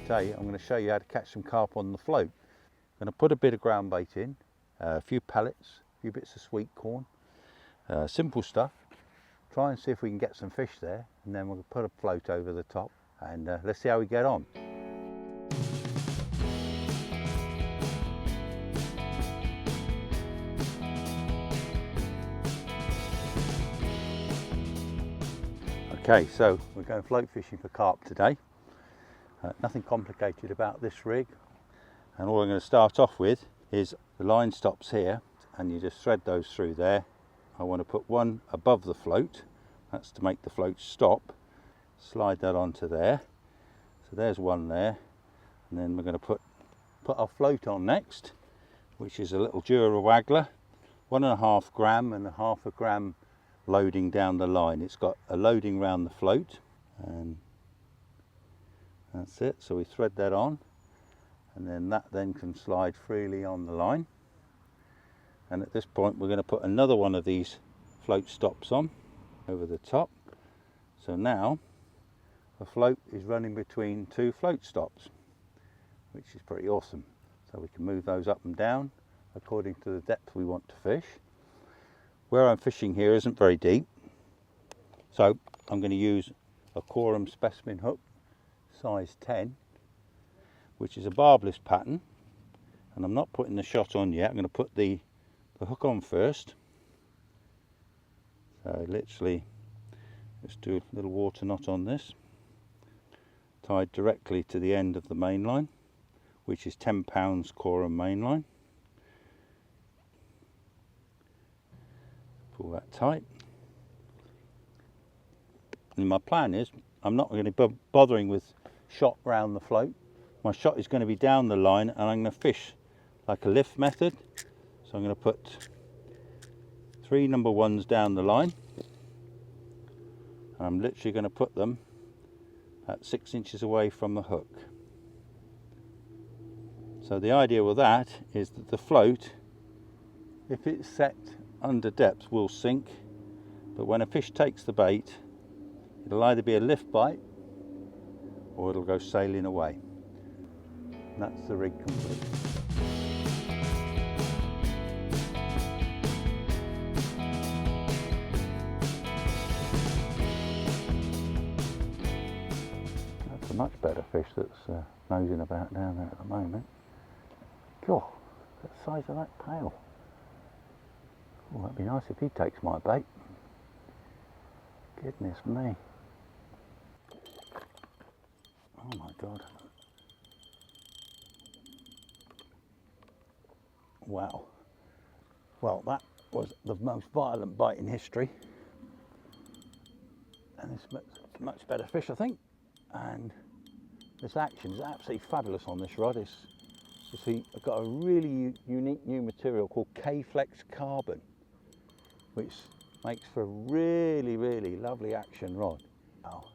Today I'm going to show you how to catch some carp on the float. I'm going to put a bit of ground bait in, a few pellets, a few bits of sweet corn, simple stuff. Try and see if we can get some fish there, and then we'll put a float over the top and let's see how we get on. Okay, so we're going float fishing for carp today. Nothing complicated about this rig, and all I'm going to start off with is the line stops here, and you just thread those through there. I want to put one above the float, that's to make the float stop. Slide that onto there, so there's one there, and then we're going to put our float on next, which is a little Dura waggler, 1.5 gram and 0.5 gram loading down the line. It's got a loading round the float, and that's it. So we thread that on, and then that then can slide freely on the line. And at this point we're going to put another one of these float stops on over the top. So now the float is running between two float stops, which is pretty awesome. So we can move those up and down according to the depth we want to fish. Where I'm fishing here isn't very deep, so I'm going to use a Korum specimen hook, size 10, which is a barbless pattern, and I'm not putting the shot on yet. I'm going to put the hook on first. So literally just do a little water knot on this, tied directly to the end of the main line, which is 10 pounds Korum main line. Pull that tight. And my plan is I'm not going to be bothering with shot round the float. My shot is going to be down the line, and I'm going to fish like a lift method. So I'm going to put 3 number 1s down the line. And I'm literally going to put them at 6 inches away from the hook. So the idea with that is that the float, if it's set under depth, will sink, but when a fish takes the bait, it'll either be a lift bite or it'll go sailing away. And that's the rig complete. That's a much better fish that's nosing about down there at the moment. God, the size of that pail. Oh, that'd be nice if he takes my bait. Goodness me. Oh my God. Wow. Well, that was the most violent bite in history. And it's much better fish, I think. And this action is absolutely fabulous on this rod. I've got a really unique new material called K-Flex carbon, which makes for a really, really lovely action rod. Oh.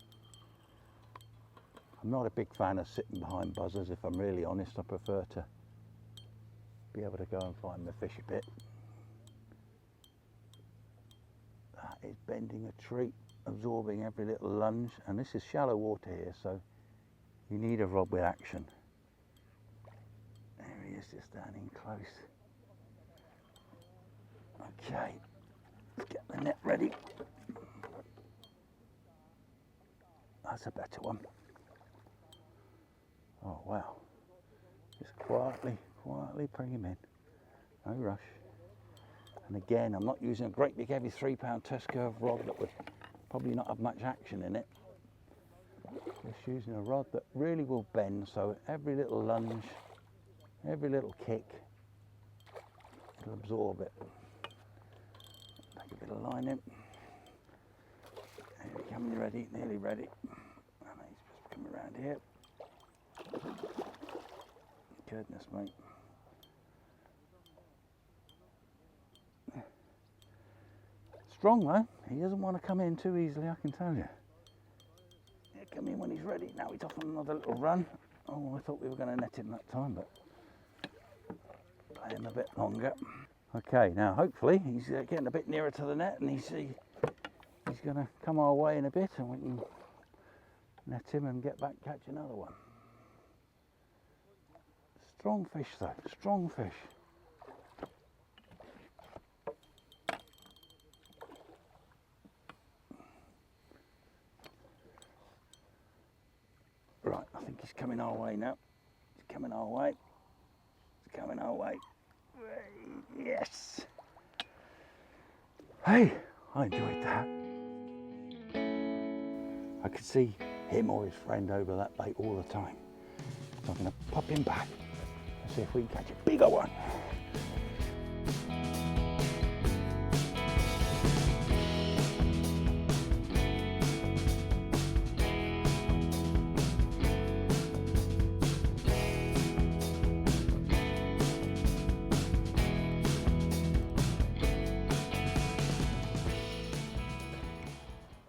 I'm not a big fan of sitting behind buzzers, if I'm really honest. I prefer to be able to go and find the fish a bit. That is bending a treat, absorbing every little lunge, and this is shallow water here, so you need a rod with action. There he is, just standing close. Okay. Let's get the net ready. That's a better one. Oh wow. Just quietly bring him in. No rush. And again, I'm not using a great big heavy 3-pound test curve rod that would probably not have much action in it. Just using a rod that really will bend, so every little lunge, every little kick, it'll absorb it. Take a bit of line in. There we come, ready, nearly ready. And he's just coming around here. Goodness mate. Strong though, he doesn't want to come in too easily, I can tell you. He'll come in when he's ready. Now he's off on another little run. Oh, I thought we were going to net him that time, but play him a bit longer. Okay, now hopefully he's getting a bit nearer to the net, and he's going to come our way in a bit, and we can net him and get back, catch another one. Strong fish though, strong fish. Right, I think he's coming our way now. He's coming our way. He's coming our way. Yes! Hey, I enjoyed that. I could see him or his friend over that bait all the time. So I'm going to pop him back and see if we can catch a bigger one.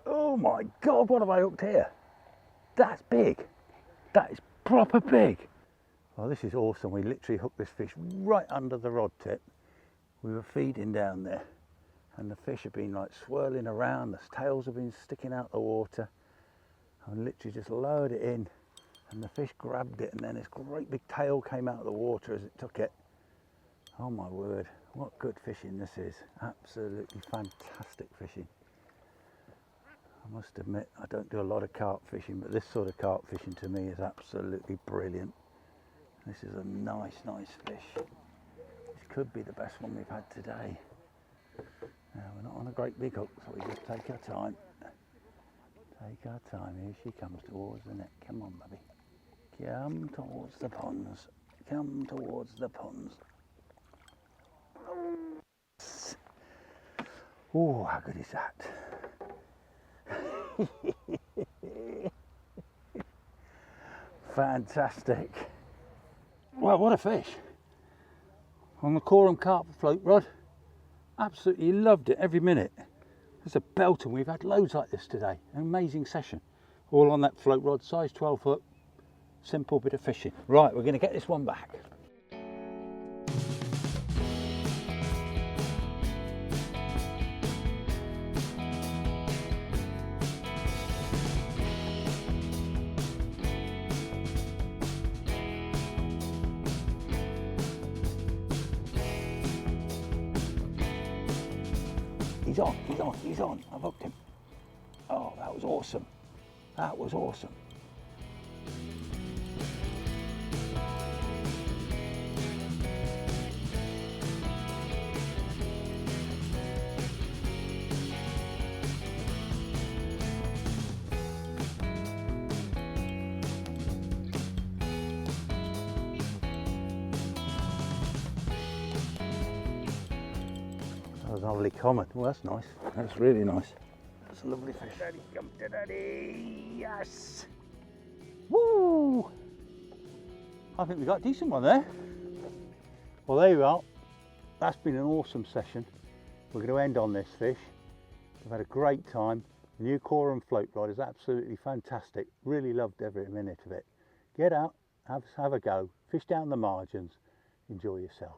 Oh my God, what have I hooked here? That's big. That is proper big. Well, this is awesome. We literally hooked this fish right under the rod tip. We were feeding down there and the fish have been like swirling around. The tails have been sticking out the water. I literally just lowered it in and the fish grabbed it, and then this great big tail came out of the water as it took it. Oh my word, what good fishing this is. Absolutely fantastic fishing. I must admit, I don't do a lot of carp fishing, but this sort of carp fishing to me is absolutely brilliant. This is a nice fish. This could be the best one we've had today. Now, we're not on a great big hook, so we just take our time. Take our time. Here she comes towards the net. Come on, baby. Come towards the ponds. Come towards the ponds. Oh, how good is that? Fantastic. Well, what a fish. On the Korum carp float rod. Absolutely loved it every minute. It's a belter. We've had loads like this today. An amazing session. All on that float rod, size 12 foot. Simple bit of fishing. Right, we're going to get this one back. He's on. I've hooked him. Oh, that was awesome. That was awesome. That was a lovely comment. Well, that's nice. That's really nice. That's a lovely fish. Daddy, come to daddy. Yes. Woo! I think we got a decent one there. Well, there you are. That's been an awesome session. We're going to end on this fish. We've had a great time. The new Korum float rod is absolutely fantastic. Really loved every minute of it. Get out, have a go, fish down the margins, enjoy yourself.